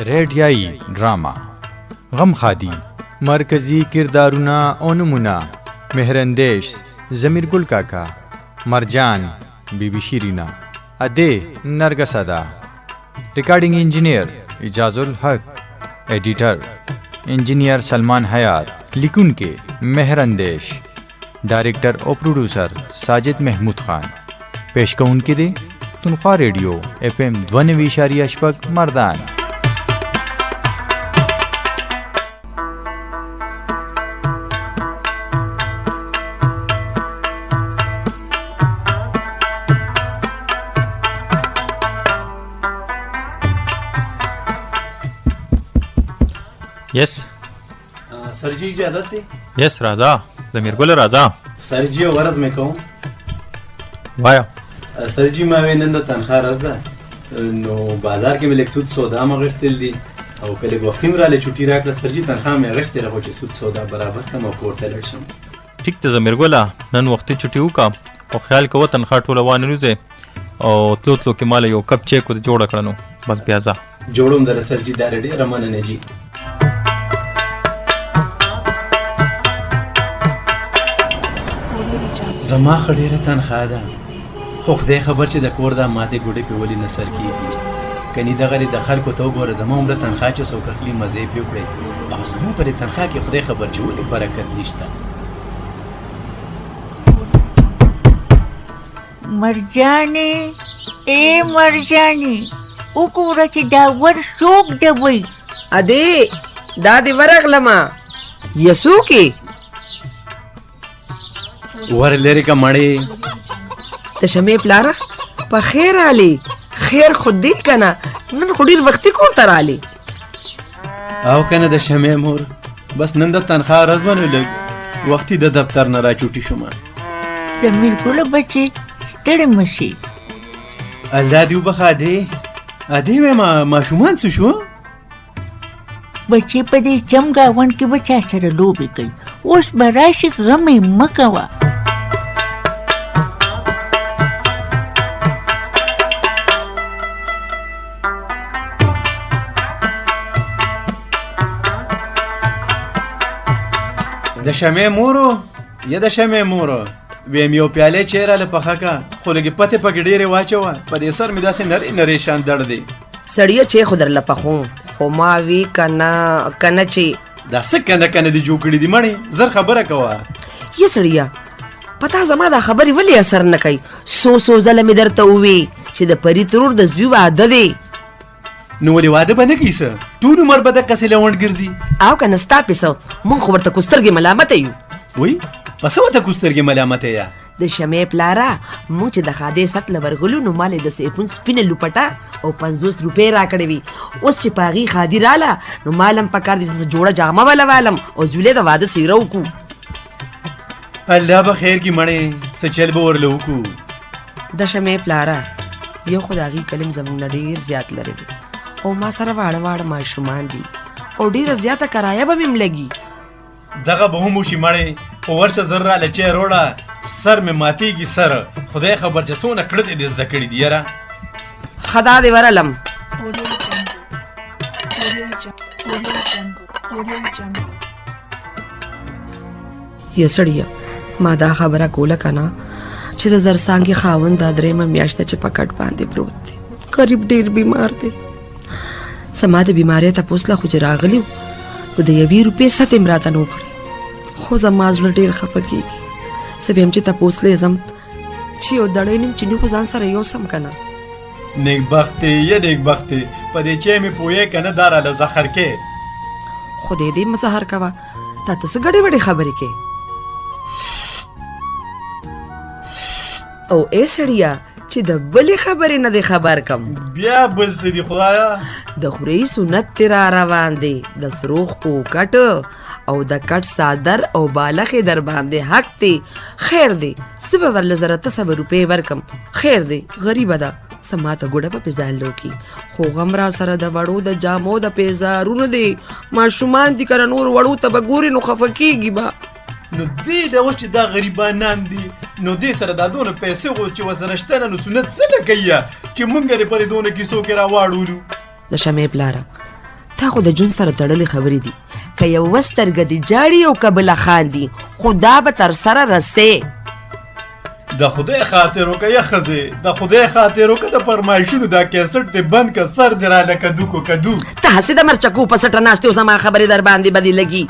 ریډیایي ډراما غم خادي مرکزی کردارونه او نمونه مهرندیش ضمیر ګل کاکا مرجان بیبي شیرینا ادې نرګس ادا ریکارډینګ انجینیر اجاز الحق ایڈیټر انجینیر سلمان حیات لیکونکي مهرندیش ډایریکټر او پروډوسر ساجد محمود خان پیش کوونکي دي تنخوا ریډیو FM 92.8 مردان yes sir जी इजाजत दी। यस राजा ज़मीर गुल राजा सर जी ورځ مې کوم وایا سر جی ما وینند تنخواه راز ده نو بازار کې مې لیک سود سودا مغشتل دي او کله وختیم را لې چټي راکړه سر جی تنخواه مې غشتل راغو چې سود سودا برابر کم او کوړه لړشم ٹھیک ته ضمیر ګل نن وختي چټي وکا او خیال کوه تنخواه ټوله وانه نوځي او تلو کې مال یو کپ چیک ور جوړ کړنو بس بیا ځه جوړوم در سر جی دار ډیر مننه جی زما خډيره تنخواه ده خو خدای خبر چې د کور د ماته ګوډې په ولې نصر کیږي کني دغه د خلکو ته وګوره زما عمر تنخواه چې څوک خپل مزه پیو کړي او زما پر تنخواه کې خدای خبر چې ولې برکت نشته مرجانې اے مرجانې وګوره چې دا ور څوک دی وای ادې دا دې ورغلما یسو کې ور لري کا مړې ته شمه پلاره په خیر علي خیر خود دې کنه نن خډیر وختي کور تر علي او کنه د شمه مور بس نن د تنخواه رزمنه لګ وختي د دفتر نه را چوټي شوم زمير ګل بچي ستړي مشي الله دې وبخاده ادي ما شومان څه شو بچي په دې چمګاون کې بچا سره لوبي کوي اوس براشي غمې مکوا د شمه مورو یا د شمه مورو ویم یو پیاله چیرې له پخکا خو لګي پته پکې ډېرې واچوه په دې سر مې داسې نری شان درد دی سړیو چې خو در لپخو خو ما وی کنه چې دا څه کنه دی جوړې دی مړی زر خبره کوه یا سړیا پتا زما دا خبرې ولې اثر نه کوي سو زله مې درته وې چې د پری ترور د زوی واده دی نو ولې واده به نه کیسه ټول عمر به د کسې لوند ګرځي او کنه ستا پیسو مونږ خو ورته کوسترګې ملامت یو وای پس وته کوسترګې ملامت یا د شمه پلارا مونږ چې د خاده سټ لورغلو نو مال د سیفون سپینه لوپټا او 50 روپے راکړې وي اوس چې پاغي خادي رااله نو مالم پکار دي جوړه جامه ولا والم او زولې د واده سیرو کو الله به خیر کی مړې سچل به ورلو کو د شمه پلارا یو خدایي کلم زمون ډیر زیات لري او ما سره واړه ماشومان دي او ډیره زیاته کرایه به مم لګي دغه به هم شي مړې او ورشه ذره لچې روړه سر مې ماتيږي سر خدای خبر چې څونه کړه دې زده کړې دی یاره خدا دې ورلم یا سړیا ما دا خبره کوله کنه چې د زرسانګي خاوند د درې میاشتې چې پکټ باندې پروت دی قریب ډیر بیمار دی سما د بیماری ته پوسله خو راغلی نو د 1 روپې ست امراته نو کړی خو زما زړه ډیر خفه کیږي سویم چې ته پوسله زم چې یو دړې نیم چې نو ځان سره یو سم کنه نیک بخته یا نیک بخته په دې چې مې پوهه کنه دار له زخر کې خو دې مزهر کوا تا ته څه غړې وړې خبرې کې او اے سړیا چې د بلې خبرې نه دی خبر کم بیا بل څه دی خدایا د خوري سنت تر روان دی د سروخ کو کټ او د کټ صادر او بالغ در باندې حق دی خیر دی سبه ورل زره 100 روپے ورکم خیر دی غریب ده سماته ګډه په پیزان لوکي خو غمرا سره د وړو د جامو د پیزارونو دی ماشومان دي کر نور وړو ته بګوري نو خفکیږي با نو دې د اوس چې دا غریبانان دي نو دې سره دا دونه پیسې غو چې ورسره شته نه، نو سنت څه لګوي چې مونږ یې پرې دونه کیسو کې راواړولو. د شمې پلاره تا خو د جون سره تړلې خبرې دي، که یو سترګه دې جاړي او که بله خاندي، خو دا به تر سره رسې. د خدای خاطر وکړه یا ښځې، د خدای خاطر وکړه د فرمایشونو دا کیسټ دې بند که، سر دې راله کدو کو کدو. ته هسې د مرچکو په سټه ناستې او زما خبرې در باندې بدې لګي.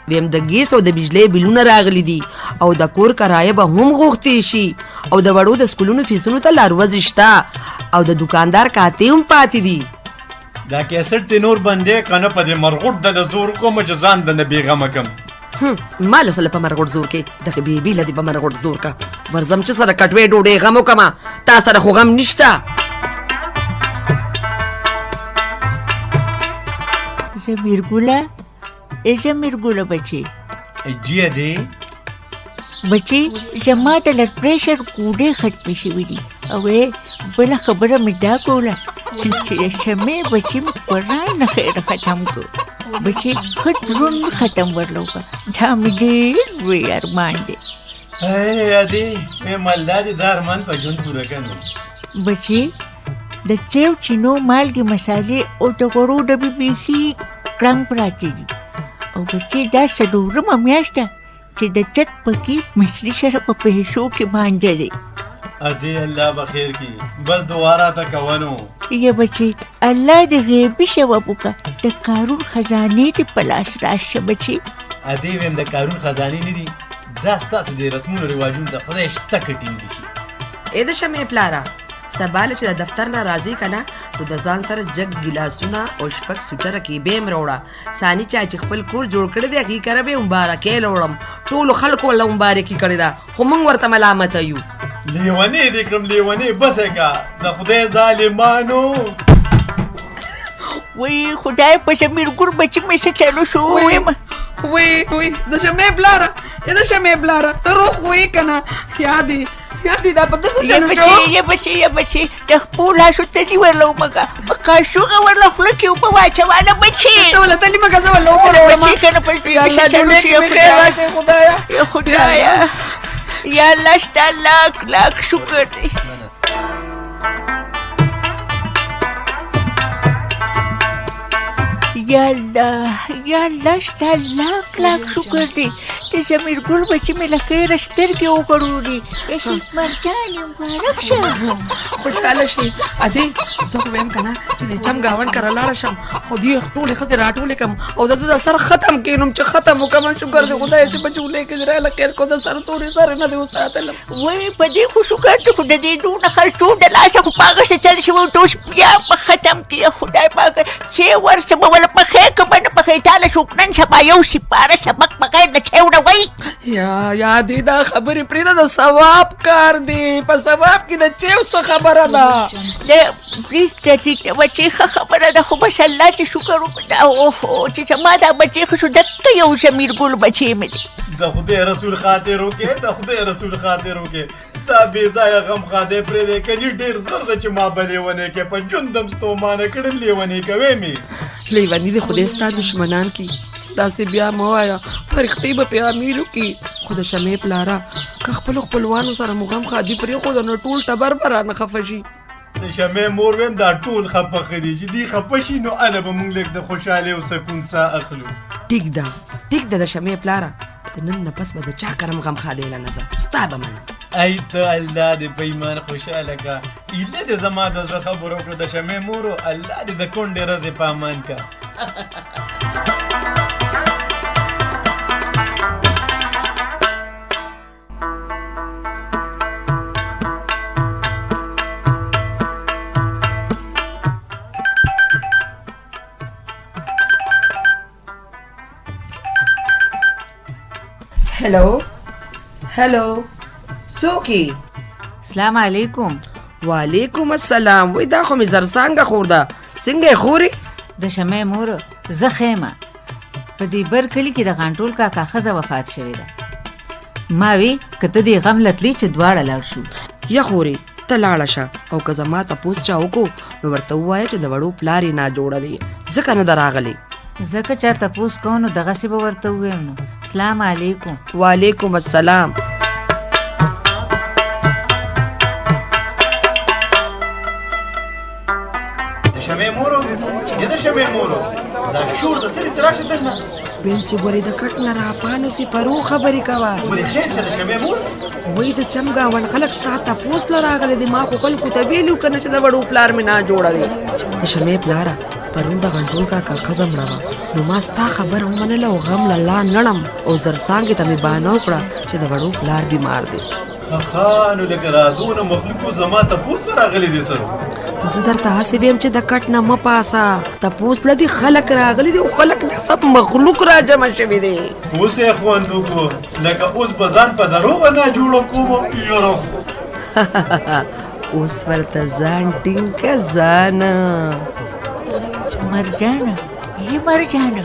ویم د ګیس او د بجلی بلونه راغلي دي او د کور کرایه به هم غوښتې شي او د وړو د سکولونو فیسونو ته لارورځې شته او د دکاندار کاتې هم پاتې دي. دا کیسټ دې نور بندې که نه په دې مرغوټ د زور کوم چې ځان د نه بېغمه کم. ما له سله په مرغوټ زور کې دغه بېبي له دې په مرغوټ زور کا ورځم چې سره کټوې ډوډۍ غم وکمه، تا سره خو غم نشته. زمیرګله زمیرګله بچی جیه دې بچی زما د بلډ پریشر ګوډې ختمې شوي دي او بله خبره مې دا کوله چې د شمې بچي مې قرآن نه خیره ختم کړو. بچی ښه دروند ختم ورله وکړه، دا مې ډېر لوی ارمان دی. ادې مالدا دې دا ارمان په ژوند پوره کړو. بچی د چیو چینو مالګې مسالې او د غوړو ډبې بیخي کړنګ پراته دي او بچی دا څلورمه میاشت ده چې د چت پکې مشري سره په پیسو کې مانجه دی. ادې الله به خیر کړي، بس دعا راته کوه. یا بچی الله دې غیبي ثواب وکړه، د قارون خزانې دې په لاس راشه. بچی ادې ویم د قارون خزانې نه دي، دا ستاسو د رسمونو رواجونو ته خدای شته که ټینګ شي. د شمې پلاره سبا چې د دفتر نه راځي که نه، نو د ځان سره جګ ګیلاسونه او شپږ سوچره کیبې هم راوړه. ثاني چا چې خپل کور جوړ کړی دی هغې کره به یې مبارکۍ راوړم. ټولو خلکو له مبارکي کړې ده خو موږ ورته ملامته یو. لیونې دې کړم لیونې، بسې که د خدای ظالمانو. وی خدای په زمیرګل بچي مې څه چلو شو ویم. وی د شمې پلاره د شمې پلاره ته روغ وی که نه؟ یادې دا په داسې چلو شو. یا بچی د خپلو لاسو تلي ورله ومږه، په کاشوغه ورله خوله کې اوبه واچوانه بچي. ته ورله تلي مږه، زه ورله اوبه راوړمه. بچي که نه په څه چلو شو. یا خدایا یا الله ستا لاک لاک شکر دی. یا الله ستا لاک لاک شکر دی. د زمیرګل بچي مې له خیره سترګې وغړولې. مرجان مبارک شه. خوشحاله شي ادې. زه خو ویم که نه چې د چم ګاونډ کره لاړه شم خو دې ټولې ښځې راټولې کړم او د ده د سر ختم کړم چې ختم وکړم. شکر دی خدای چې په جولې کې دې راله خیر کو، د سر تورې سر نه دې وساتلم. وایي په دې خو شکر دی، خو د دې دونه خرچو د لاسه خو په هغه څه چل شوی ټوس بیا په ختم کړي. خدای پاک چې ورسه به وله پخې که به نه پخې تاله څوک نن سبا یو سپاره سبق بغیر د چای وړوئ. یا دې دا خبرې پرېږده، د ثواب کار دی، په ثواب کې د چیو څه خبره ده؟ پرېږده بچې ښه خبره ده، خو بس الله چې شکر وکړه چې زما دا بچې ښه شو. دقه یو زمیرګل بچې مې دی. د خدای رسول خاطر وکړې، د خدای رسول خاطر وکړې. دا بې ځایه غم خدای پرېږدی، کني ډېر زر ده چې ما به لیونی کې په ژوندم ستومانه کړم. لیونی کوې مې لیوني دې خدای ستا دشمنان کی، داسې بیا مه وایه، فرښتې به پې امیر وکړي. خو د شمې پلاره که خپلو خپلوانو سره مو غم ښادي پرېښوده نو ټول ټبر به رانه خفه شي. د شمې مور ویم دا ټول خفه ښه دي، چې دوی خفه شي نو هله به مونږ لږ د خوشحالۍ او سکون ساه اخلو. ټیک ده د شمې پلاره، د نن نه پس به د چا کرم غم ښادۍ له نه ځه، ستا به منم. ای ته الله دې په ایمان خوشحاله که. ایله دې زما د زړه خبره وکړه د شمې مورو، الله دې د کونډې ورځې په امان که. هلو څوکې؟ سلام علیکم. وعلیکم السلام. وای دا خو مې زرڅانګه خور ده، څنګه یې خورې؟ د شمې مور زه خیمه په دې بر کلي کې د غانټول کاکا ښځه وفات شوې ده. ما وی که ته دې غم لتلی چې دواړه لاړ شو. یا خورې ته لاړه شه او که زما تپوس چا وکړو نو ورته ووایه چې د وړو پلار یې ناجوړه دی ځکه نه ده راغلی. ځکه چا تپوس کوو نو دغسې به ورته ووایم. نو سلام علیکم. وعلیکم السلام. شمې مورو د شمې مورو دا شور د سړي تراشه دلته بل چې ګورې د کټ نه راپانو سي پرو خبرې کوه ولې خیر شه د شمې مور وای د چمګاون خلک ستا تپوس له راغلی دي ما خو خلکو ته ویلو که نه چې د وړو پلار مې نه جوړه دی د شمې پلاره پرون د غنټول کاکا ښځه مړه وه نو ما ستا خبره ومنله او غم له لا نړم او زرڅانګې ته مې بانه وکړه چې د وړو پلار بیمار دی خانو لکه رادونه مخلوقو زما تپوس له راغلی دی سره نو زه درته هسې ویم چې د کټ نه مه پاسه تپوس له دي خلک راغلي دي او خلک نه سب مخلوق را جمع شوي دی اوس یې خوندو کو لکه اوس به ځان په دروغه نه جوړه کوم یاره اوس ورته ځان ټینګ که ځانه مرجانه ای مرجانه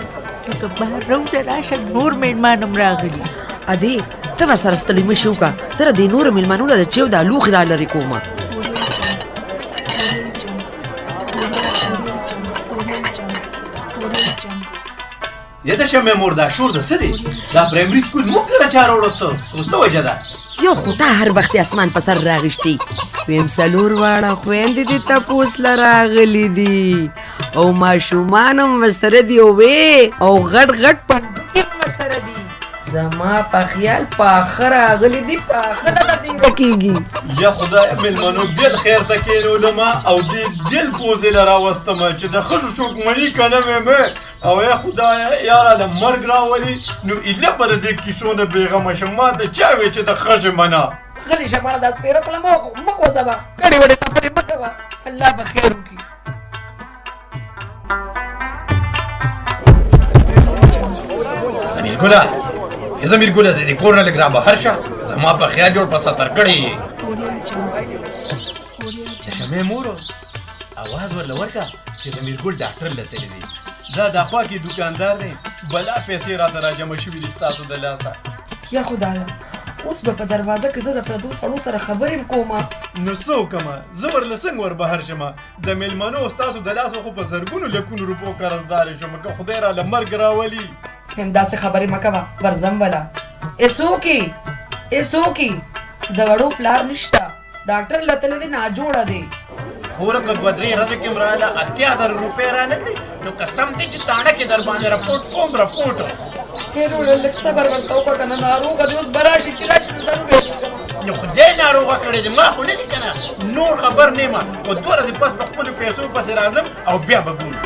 لکه بهر روزه راشه نور میلمانم راغلي ادې ته ورسره ستړي مه شي وکړه زه د دې نورو میلمنو له د چیو دا لوښي را لرې کومه یا د شمې مور دا شور د څه دی دا پرایمري سکول موږ کله چا راوړه څه وجه ده یو خو تا هر وخت اسمان په سر راغشتي ویم څلور واړه خویندې دې تپوس له راغلي دي او ماشومان هم ورسره دي او غټ غټ پنډکي هم ورسره دي زما په خیال پاخه راغلي دي پاخه دغه تېره کېږي یا خدای مېلمنو بېل خیر ته کېنولمه او دې بېل پوزې له راوستمه چې د ښځو شوکمني که نه ویمه او یا خدایه یاره له مرګ راولي نو ایله به د دې کیسو نه بېغمه شم ما ته چا وی چې د ښځې منه غلی شه مړه دا سپېره کړه مه غوځوه کډې وډې تپلې مه کوه الله به خیر وکړي زمیر ګله زمیر ګله د دې کور نه لږ را بهر شه زما په خیال جوړ په سطر کړی یې د شمې مورو اواز ورله ورکړه چې زمیر ګل ډاکټر له تللی دی دا د خوا کې دوکاندار دی بلا پیسې راته راجمع شوي دي ستاسو د لاسه یا خدایا اوس به په دروازه کې زه د پردو سړو سره خبرې کومه نو څه وکړمه زه ورله څنګه ور بهر شمه د میلمنو ستاسو د لاسه خو په زرګونو لکونو روپو قرضدارې شوم که خدای راله مرګ راولي همداسې خبرې مه کوه ورځم ولا ایسوکي د وړو پلار نشته ډاکټر له تللی دی ناجوړه دی خوره که دوه درې ورځې کې م راله 80,000 روپۍ رانغلې نو قسم دی چې تاڼه کې در باندې رپوټ کوم رپوټ هېروړه لږ صبر ورته وکړه که نه ناروغه دی اوس به راشي چې راشي نو درو به نو خدای ناروغه کړې دی ما خو نه دي که نه نور خبر نه یم خو 2 ورځې پس په خپلو پیسو پسې راځم او بیا به ګورو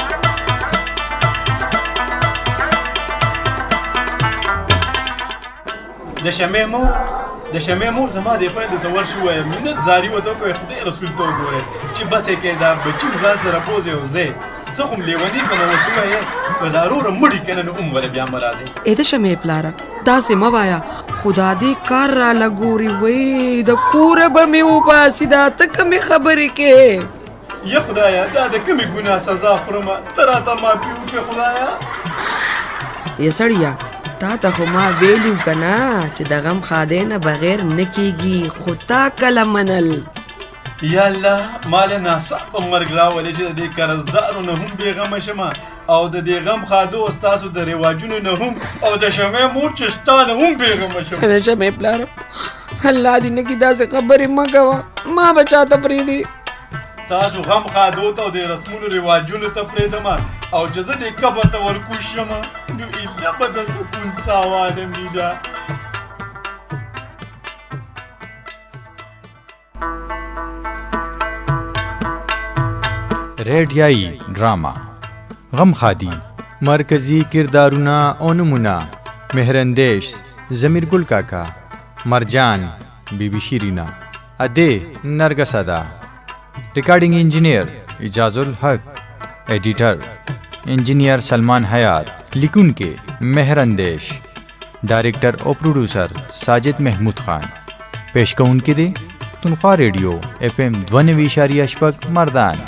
د شمې مور زما د خویندو ته ورشي ووایم منت زاري ورته وکړئ خدای رسول ته وګورئ چې بس یې کوې دا بچي م ځان سره بوځئ او ځئ زه خو م لیوني کوم ورته ووایې که دا روره مړي که نه نو وله بیا مه راځئ ای د شمې پلاره داسې مه وایه خدا دې کار راله ګوري وی د کوره به مې وباسي دا ته کومې خبرې کې یا خدایه دا د کومې ګناه سزا خورمه ته راته معافي وکړې خدایه یا سړیه تا ته خو ما ویلو که نه چې د غم خادی نه بغیر نه کېږي خو تا کله منل یا الله ما له ناڅاپه مرګ راولې چې د دې قرضدارو نه هم بېغمه شمه او د دې غم خادو ستاسو د رواجونو نه هم او د شمې مور چې شتا نه هم بېغمه شم د شمې پلاره الله دې نه کړي داسې خبرې مه کوه ما به چاته پرېږدي تاسو غم خادو ته او د رسمونو رواجونو ته پرېږدمه او چې زه دې قبر ته ورکوز شمه نو ایله به د سکون ساه واله میده ریډیایي ډراما غمخادي مرکزی کردارونه او نمونه مهرندیش زمیر ګل کاکا مرجان بیبي شیرینا ادې نرګس ادا ریکارډینګ انجینیر اجاز الحق ایڈیټر انجینیر سلمان حیات لیکونکي مهرندیش ډایریکټر او پروډوسر ساجد محمود خان پیش کوونکي دي تنخوا ریډیو FM 92.8 مردان